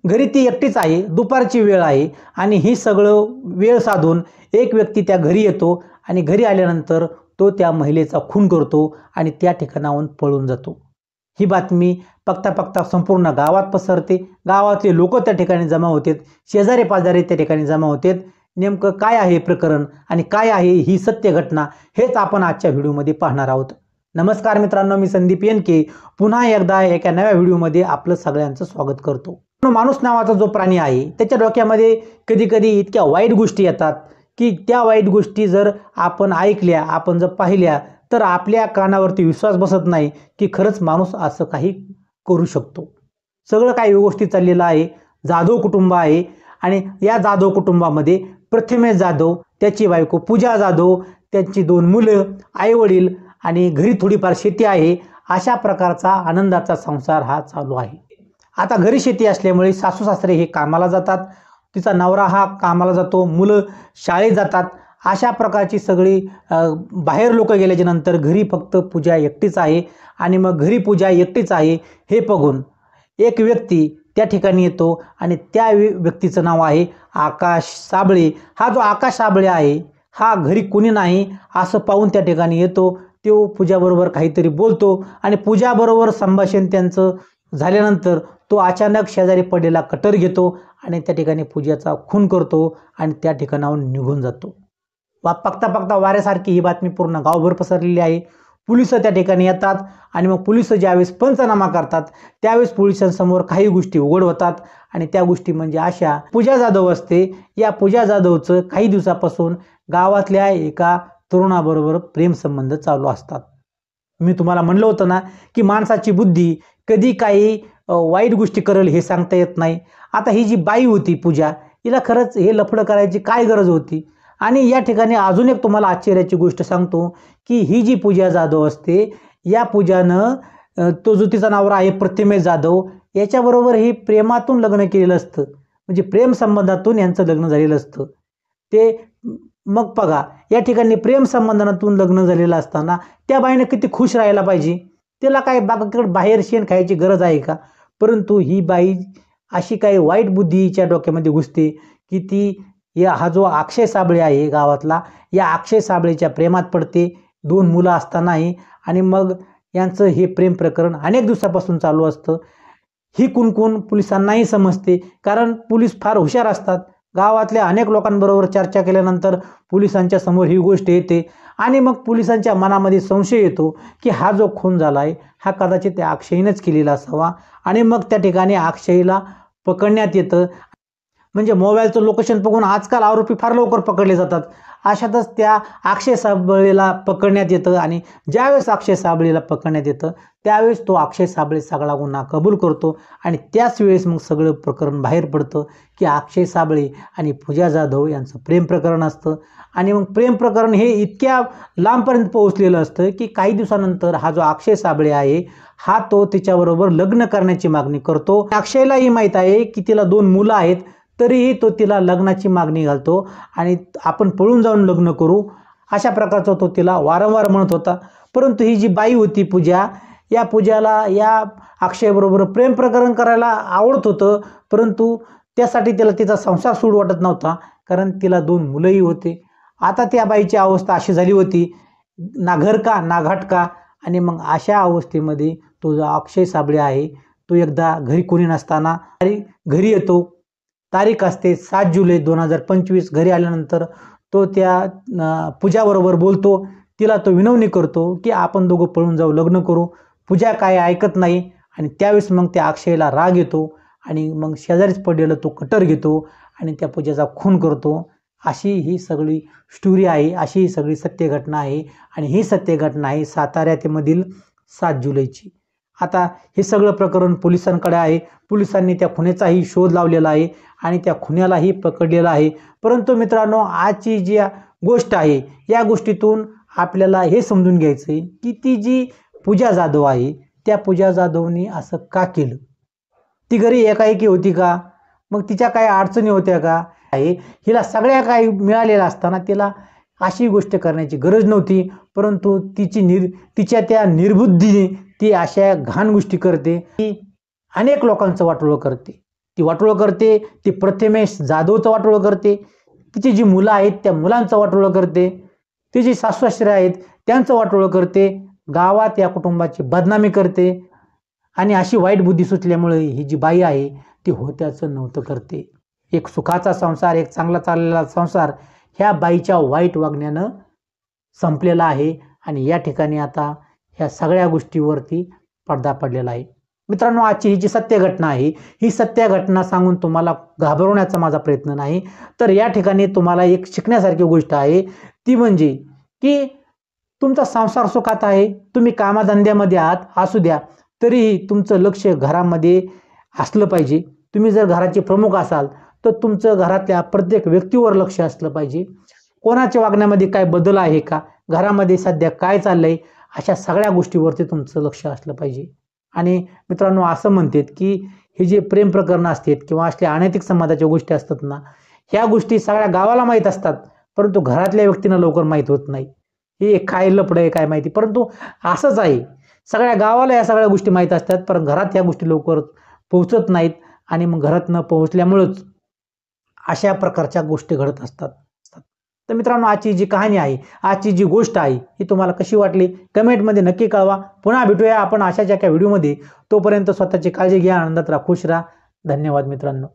घरी ती एकटीच आहे, दुपारची वेळ आहे आणि ही सगळं वेळ साधून एक व्यक्ती त्या घरी येतो आणि घरी आल्यानंतर तो त्या महिलेचा खून करतो आणि त्या ठिकाणाहून पळून जातो। ही बातमी बघता संपूर्ण गावात पसरते। गावातले लोक त्या ठिकाणी जमा होतात, शेजारी पाजारी त्या ठिकाणी जमा होतात। नेमकं काय आहे प्रकरण आणि काय आहे ही सत्य घटना हेच आपण आजच्या व्हिडिओमध्ये पाहणार आहोत। नमस्कार मित्रांनो, मी संदीप येनके पुन्हा एकदा एका नव्या व्हिडिओमध्ये आपलं सगळ्यांचं स्वागत करतो। माणूस नावाचा जो प्राणी आहे त्याच्या डोक्यामध्ये कधी कधी इतक्या वाईट गोष्टी येतात की त्या वाईट गोष्टी जर आपण ऐकल्या, आपण जर पाहिल्या तर आपल्या कानावरती विश्वास बसत नाही की खरंच माणूस असं काही करू शकतो। सगळं काही व्यवस्थित चाललेलं आहे। जाधव कुटुंब आहे आणि या जाधव कुटुंबामध्ये प्रथमेश जाधव, त्याची बायको पूजा जाधव, त्यांची 2 मुलं, आई वडील आणि घरी थोडीफार शेती आहे। अशा प्रकारचा आनंदाचा संसार हा चालू आहे। आता घरी शेती असल्यामुळे सासू सासरे हे कामाला जातात, तिचा नवरा हा कामाला जातो, मुलं शाळेत जातात। अशा प्रकारची सगळी बाहेर लोक गेल्याच्या नंतर घरी फक्त पूजा एकटीच आहे आणि मग घरी पूजा एकटीच आहे हे बघून एक व्यक्ती त्या ठिकाणी येतो आणि त्या व्यक्तीचं नाव आहे आकाश साबळे। हा जो आकाश साबळे आहे हा घरी कोणी नाही असं पाहून त्या ठिकाणी येतो। तो पूजाबरोबर काहीतरी बोलतो आणि पूजाबरोबर संभाषण त्यांचं झाल्यानंतर तो अचानक शेजारी पडलेला कटर घेतो आणि त्या ठिकाणी पूजाचा खून करतो आणि त्या ठिकाणाहून निघून जातो। बघता वाऱ्यासारखी ही बातमी पूर्ण गावभर पसरलेली आहे। पोलिस त्या ठिकाणी येतात आणि मग पोलिस ज्यावेळेस पंचनामा करतात त्यावेळेस पोलिसांसमोर काही गोष्टी उघड होतात आणि त्या गोष्टी म्हणजे अशा, पूजा जाधव असते, या पूजा जाधवचं काही दिवसापासून गावातल्या एका तरुणाबरोबर प्रेम संबंध चालू असतात। मी तुम्हाला म्हणलं होतं ना की माणसाची बुद्धी कधी काही वाईट गोष्टी करेल हे सांगता येत नाही। आता ही जी बाई होती पूजा, हिला खरंच हे लफडं करायची काय गरज होती? आणि या ठिकाणी अजून एक तुम्हाला आश्चर्याची गोष्ट सांगतो की ही जी पूजा जाधव असते, या पूजानं तो जो तिचा नवरा आहे प्रथमेश जाधव याच्याबरोबर ही प्रेमातून लग्न केलेलं असतं, म्हणजे प्रेम संबंधातून यांचं लग्न झालेलं असतं। ते मग बघा, या ठिकाणी प्रेम संबंधातून लग्न झालेलं असताना त्या बाईने किती खुश राहायला पाहिजे, तिला काय बाहेर शेण खायची गरज आहे का? परंतु ही बाई अशी काही वाईट बुद्धीच्या डोक्यामध्ये घुसते की ती हा जो अक्षय साबळे आहे गावातला, या अक्षय साबळेच्या प्रेमात पडते 2 मुलं असतानाही आणि मग यांचं हे प्रेम प्रकरण अनेक दिवसापासून चालू असतं। ही कुणकुण पोलिसांनाही समजते, कारण पोलीस फार हुशार असतात। गावातल्या अनेक लोकांबरोबर चर्चा केल्यानंतर पोलिसांच्या समोर ही गोष्ट येते आणि मग पोलिसांच्या मनामध्ये संशय येतो की हा जो खून झाला आहे हा कदाचित त्या अक्षयीनेच केलेला असावा आणि मग त्या ठिकाणी अक्षयला पकडण्यात येतं। म्हणजे मोबाईलचं लोकेशन बघून आजकाल आरोपी फार लवकर पकडले जातात। अशातच त्या अक्षय साबळेला पकडण्यात येतं आणि ज्यावेळेस अक्षय साबळेला पकडण्यात येतं त्यावेळेस तो अक्षय साबळे सगळा गुन्हा कबूल करतो आणि त्याच वेळेस मग सगळं प्रकरण बाहेर पडतं की अक्षय साबळे आणि पूजा जाधव यांचं प्रेम प्रकरण असतं। आणि मग प्रेम प्रकरण हे इतक्या लांबपर्यंत पोहोचलेलं असतं की काही दिवसानंतर हा जो अक्षय साबळे आहे हा तो तिच्याबरोबर लग्न करण्याची मागणी करतो। अक्षयलाही माहीत आहे की तिला 2 मुलं आहेत, तरीही तो तिला लग्नाची मागणी घालतो आणि आपण पळून जाऊन लग्न करू अशा प्रकारचा तो तिला वारंवार म्हणत होता। परंतु ही जी बाई होती पूजा, या पूजाला या अक्षयबरोबर प्रेम प्रकरण करायला आवडत होतं, परंतु त्यासाठी तिला तिचा संसार सूड वाटत नव्हता, कारण तिला 2 मुलंही होते। आता त्या बाईची अवस्था अशी झाली होती, ना घर का ना घाट का। आणि मग अशा अवस्थेमध्ये तो जो अक्षय साबळे आहे तो एकदा घरी कोणी नसताना घरी येतो। तारीख असते 7 जुलै 2025। घरी आल्यानंतर तो त्या पूजाबरोबर बोलतो, तिला तो विनवणी करतो की आपण दोघं पळून जाऊ, लग्न करू। पूजा काय ऐकत नाही आणि त्यावेळेस मग त्या अक्षयला राग येतो आणि मग शेजारीच पडलेलं तो कटर घेतो आणि त्या पूजाचा खून करतो। अशी ही सगळी स्टोरी आहे, अशी ही सगळी सत्य घटना आहे आणि ही सत्य घटना आहे साताऱ्यामधील 7 जुलैची। आता हे सगळं प्रकरण पोलिसांकडे आहे, पोलिसांनी त्या खुन्याचाही शोध लावलेला आहे आणि त्या खुन्यालाही पकडलेला आहे। परंतु मित्रांनो, आजची जी गोष्ट आहे या गोष्टीतून आपल्याला हे समजून घ्यायचं आहे की ती जी पूजा जाधव आहे त्या पूजा जाधवनी असं का केलं? ती घरी एकाएकी होती का? मग तिच्या काही अडचणी होत्या का? हिला सगळ्या काही मिळालेलं असताना तिला अशी गोष्ट करण्याची गरज नव्हती, परंतु तिच्या त्या निर्बुद्धीने ती अशा घाण गोष्टी करते, ती अनेक लोकांचं वाटोळं करते। ती वाटोळं करते, ती प्रथमेश जाधवचं वाटोळं करते, तिची जी मुलं आहेत त्या मुलांचं वाटोळं करते, तिची सासू-सासरे आहेत त्यांचं वाटोळं करते, गावात या कुटुंबाची बदनामी करते आणि अशी वाईट बुद्धी सुचल्यामुळे ही जी बाई आहे ती होत्याचं नव्हतं करते. एक सुखाचा संसार, एक चांगला चाललेला संसार ह्या बाईच्या वाईट वागण्यानं संपलेला आहे आणि या ठिकाणी आता ह्या सगळ्या गोष्टीवरती पडदा पडलेला आहे. मित्रांनो, आजची ही जी सत्य घटना आहे ही सत्य घटना सांगून तुम्हाला घाबरवण्याचा माझा प्रयत्न नाही, तर या ठिकाणी तुम्हाला एक शिकण्यासारखी गोष्ट आहे, ती म्हणजे की तुमचा संसार सुखात आहे, तुम्ही कामाधंद्यामध्ये आहात असू द्या, तरीही तुमचं लक्ष घरामध्ये असलं पाहिजे. तुम्ही जर घराचे प्रमुख असाल तर तुमचं घरातल्या प्रत्येक व्यक्तीवर लक्ष असलं पाहिजे. कोणाच्या वागण्यामध्ये काय बदल आहे का, घरामध्ये सध्या काय चाललंय, अशा सगळ्या गोष्टीवरती तुमचं लक्ष असलं पाहिजे. आणि मित्रांनो, असं म्हणतात की हे जे प्रेम प्रकरणं असतात किंवा असल्या अनैतिक संबंधाच्या गोष्टी असतात ना, ह्या गोष्टी सगळ्या गावाला माहीत असतात, परंतु घरातल्या व्यक्तींना लवकर माहीत होत नाही. हे काय लफडं आहे काय माहिती, परंतु असंच आहे. सगळ्या गावाला या सगळ्या गोष्टी माहीत असतात, पण घरात ह्या गोष्टी लवकर पोहोचत नाहीत आणि मग घरात न पोहोचल्यामुळंच अशा प्रकारच्या गोष्टी घडत असतात. तर मित्रांनो, आजची जी कहाणी आहे, आजची जी गोष्ट आहे ही तुम्हाला कशी वाटली कमेंटमध्ये नक्की कळवा. पुन्हा भेटूया आपण अशाच एका व्हिडिओमध्ये. तोपर्यंत स्वतःची काळजी घ्या, आनंदात राहा, खुश राहा. धन्यवाद मित्रांनो.